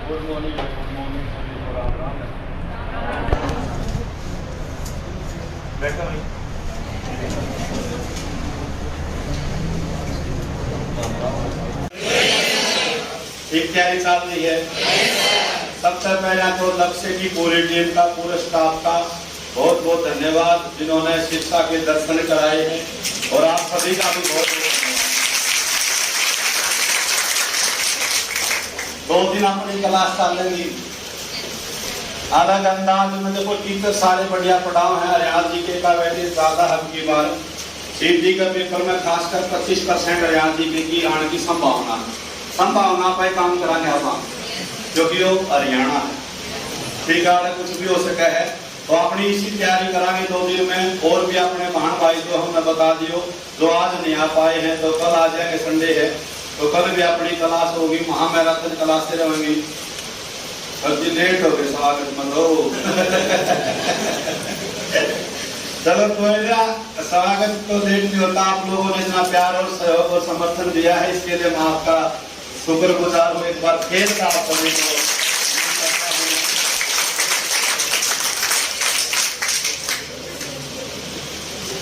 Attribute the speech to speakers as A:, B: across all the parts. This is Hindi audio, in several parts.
A: गुड मॉर्निंग बैठो भाई। ठीक तैयारी चल रही है। सबसे पहले तो लक्ष्य की पूरी टीम का, पूरे स्टाफ का बहुत बहुत धन्यवाद जिन्होंने शिक्षा के दर्शन कराए हैं, और आप सभी का भी बहुत बहुत धन्यवाद। 2 दिन अपनी क्लास चलेंगी अलग अंदाज में। देखो टीचर सारे बढ़िया पढ़ाओ हैं। हरियाणा जी के का वैसे ज्यादा हम की बार सीट जी का पेपर में खासकर 25% हरियाणा जी की आने की संभावना पे काम कराने आप, क्योंकि वो हरियाणा है। ठीक है, कुछ भी हो सके है, तो अपनी इसी तैयारी कराएंगे 2 दिन में। और भी अपने बहन भाई जो हमने बता दियो, जो आज नहीं आ पाए हैं तो कल आ जाएंगे, संडे है तो कल भी अपनी क्लास होगी, महामैराथन क्लासें रहेंगी। लेट हो गए स्वागत मतलब चलो कोई ना, स्वागत तो लेट नहीं होता। आप लोगों ने इतना प्यार और सहयोग और समर्थन दिया है, इसके लिए मैं आपका शुक्रगुजार हूँ। एक बार फिर का आप सभी को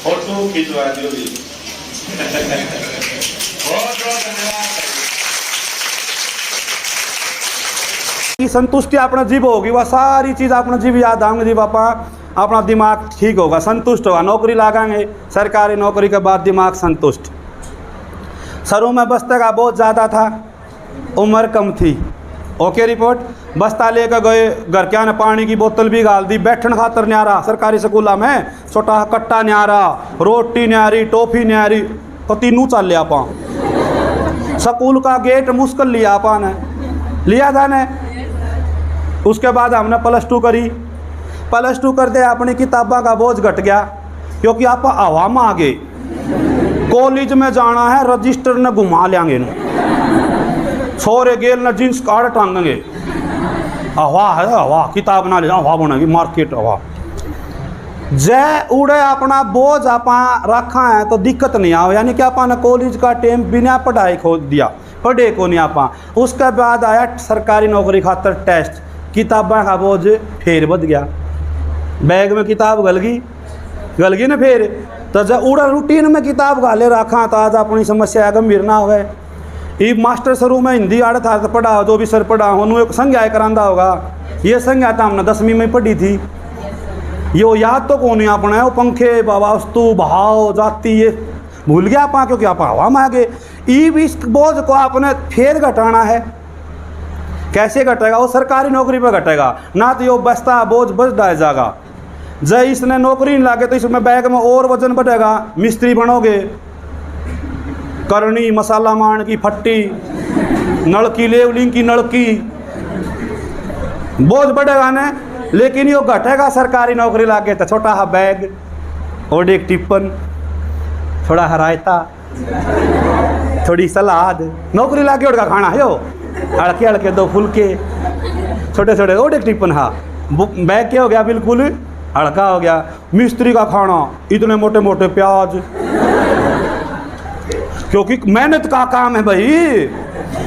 A: फोटो खिंचवा दियो भी बहुत बहुत धन्यवाद।
B: संतुष्टि अपना जीव होगी, वह सारी चीज़ अपना जीव याद आएंगे, जीव अपना दिमाग ठीक होगा, संतुष्ट होगा। नौकरी लगाएंगे, सरकारी नौकरी के बाद दिमाग संतुष्ट। सरों में बस्ते का बहुत ज़्यादा था, उम्र कम थी। Okay report. बस्ता लेकर गए, घर के आने पानी की बोतल भी गाल दी, बैठन खातर न्यारा सरकारी स्कूल में छोटा कट्टा न्यारा, रोटी न्यारी, टॉफी न्यारी, तो तीनों चल लिया पा। स्कूल का गेट मुश्किल लिया पा ने, लिया था ने। उसके बाद हमने +2 करी। +2 करते अपनी किताबों का बोझ घट गया, क्योंकि आप हवा में आ गए। कॉलेज में जाना है, रजिस्टर ने घुमा लेंगे न, छोरे गेल न जींस कार्ड टांगेंगे। हवा है, हवा किताब ना ले जाओ, हवा बनेगी मार्केट हवा। जय उड़े अपना बोझ आपा रखा है तो दिक्कत नहीं आओ। यानी कि आपा ने कॉलेज का टाइम बिना पढ़ाई खोल दिया, पढ़े को नहीं आपा। उसके बाद आया सरकारी नौकरी खातर टेस्ट, किताबा का बोझ फिर बढ़ गया। बैग में किताब गल गई ना फिर। तो जब उड़ा रूटीन में किताब गाले रखा तो आज अपनी समस्या गंभीर ना हो। ये मास्टर शुरू में हिंदी आड़ था पढ़ा, जो भी सर पढ़ा उन्होंने एक संज्ञा करांदा होगा। ये संज्ञा तो हमने 10वीं में पढ़ी थी। ये वो याद तो कौन है अपना, वो पंखे वस्तु भाव जाति ये भूल गया आपा, क्योंकि आप हवा में आ गए। इस बोझ को आपने फिर घटाना है। कैसे घटेगा? वो सरकारी नौकरी पर घटेगा ना, तो ये बस्ता बोझ बच जाएगा। जब इसने नौकरी नहीं लागे तो इसमें बैग में और वजन बढ़ेगा। मिस्त्री बनोगे, करनी मसाला मान की फट्टी, नलकी लेवलिंग की नलकी, बोझ बढ़ेगा ना। लेकिन ये घटेगा सरकारी नौकरी लागे तो छोटा हा बैग और एक टिप्पन, थोड़ा रायता, थोड़ी सलाद। नौकरी लागे और का खाना है यो हड़के हड़के 2 फुलके छोटे छोटे और एक टिप्पन। हाँ, बैग क्या हो गया, बिल्कुल हड़का हो गया। मिस्त्री का खाना इतने मोटे मोटे प्याज, क्योंकि मेहनत का काम है भाई।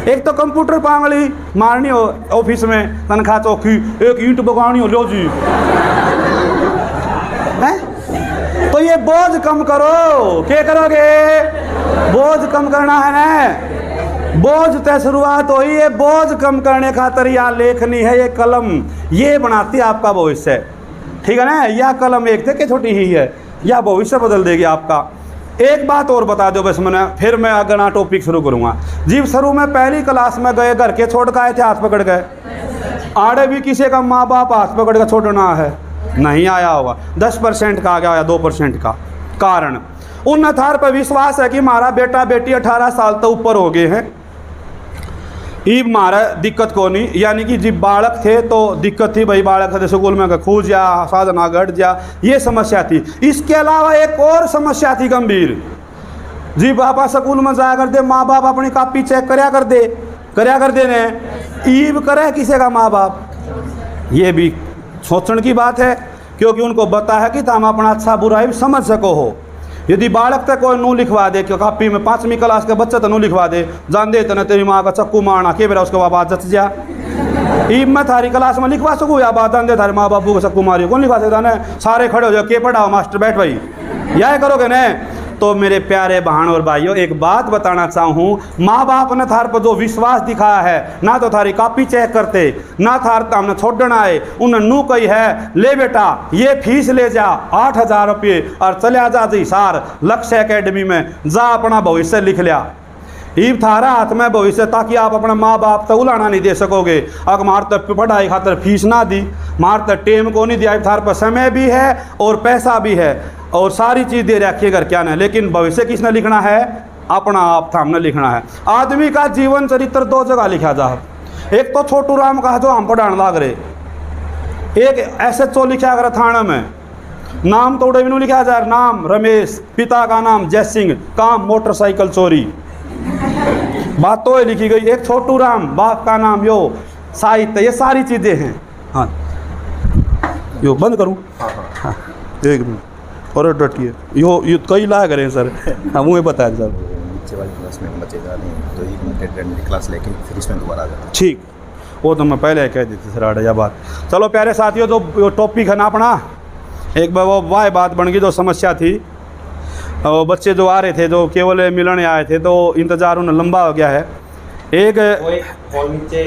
B: एक तो कंप्यूटर पांगली मारनी हो ऑफिस में, तनख्वाह चौकी, एक ईंट बगानी हो, लो जी है। तो ये बोझ कम करो। क्या करोगे? बोझ कम करना है ना। बोझ तय शुरुआत हुई है। बोझ कम करने खातर यह लेखनी है, ये कलम ये बनाती है आपका भविष्य। ठीक है ना। यह कलम एक थे कि छोटी ही है, यह भविष्य बदल देगी आपका। एक बात और बता दो बस मैंने, फिर मैं अगला टॉपिक शुरू करूँगा। जीव शुरू में पहली क्लास में गए, घर के छोड़ कर आए थे, हाथ पकड़ गए। आड़े भी किसी का माँ बाप हाथ पकड़ कर छोड़ना है, नहीं आया होगा। 10% का आ गया या 2% का। कारण उन आधार पर विश्वास है कि हमारा बेटा बेटी 18 साल तो ऊपर हो गए हैं, ई मारा दिक्कत को नहीं। यानी कि जब बालक थे तो दिक्कत थी भाई, बालक थे स्कूल में खूज जा, साधना घट जा, ये समस्या थी। इसके अलावा एक और समस्या थी गंभीर। जी पापा स्कूल में जाया कर दे, माँ बाप अपनी कॉपी चेक करया कर दे ने, ईब करे किसी का माँ बाप। ये भी सोचने की बात है, क्योंकि उनको पता है कि तुम अपना अच्छा बुरा समझ सको हो। यदि बालक तक कोई नू लिखवा दे कि कापी में 5वीं क्लास के बच्चे तो नू लिखवा दे, जान दे तो तेरी माँ का चक्कू मारना के बेरा उसके बाद जच जा ई मैं थारी क्लास में लिखवा सकूँ या बात जान दे थारे माँ बापू को चक्कू मारी कौन लिखवा सकता ने? सारे खड़े हो जाओ, के पढ़ाओ मास्टर बैठ भाई, यह करोगे न? तो मेरे प्यारे बहन और भाइयों, एक बात बताना चाहूँ, माँ बाप ने थार पर जो विश्वास दिखाया है, ना तो थारी कॉपी चेक करते, ना थार हमने छोड़ना है, उन्हें नू कही है ले बेटा ये फीस ले जा 8,000 रुपये और चले जा जी सार लक्ष्य एकेडमी में जा अपना भविष्य लिख लिया। ईब थारा हाथ में भविष्य, ताकि आप अपने माँ बाप तक उलाना नहीं दे सकोगे। अगर मार तक पढ़ाई खातर फीस ना दी, मार तक टेम को नहीं दिया, थार पर समय भी है और पैसा भी है और सारी चीज़ दे रखी अगर क्या ना, लेकिन भविष्य किसने लिखना है? अपना आप थामने लिखना है। आदमी का जीवन चरित्र 2 जगह लिखा जा, एक तो छोटू राम का जो हम पढ़ाने लाग रहे, एक SHO लिखा कर थाना में, नाम तो उड़े भी नहीं लिखा जा, नाम रमेश, पिता का नाम जय सिंह, काम मोटरसाइकिल चोरी, बात तो लिखी गई। एक छोटू राम, बाप का नाम यो साहित्य, ये सारी चीज़ें हैं। हाँ यो बंद करूँ? हाँ 1 मिनट और डटिए, यो कई ला करें सर। हाँ मुझे बताया सर,
C: नीचे वाली क्लास में बचेगा नहीं तो 1 मिनट क्लास लेके फिर इसमें दोबारा आ जाता।
B: ठीक, वो तो मैं पहले कह दी थी सर आड़ा बात। चलो प्यारे साथियों, जो टॉपिक है ना अपना, एक बार वो वाह बात बन गई, जो समस्या थी, वो बच्चे जो आ रहे थे, जो केवल मिलने आए थे, तो इंतज़ार उन्हें लंबा हो गया है। एक
C: और नीचे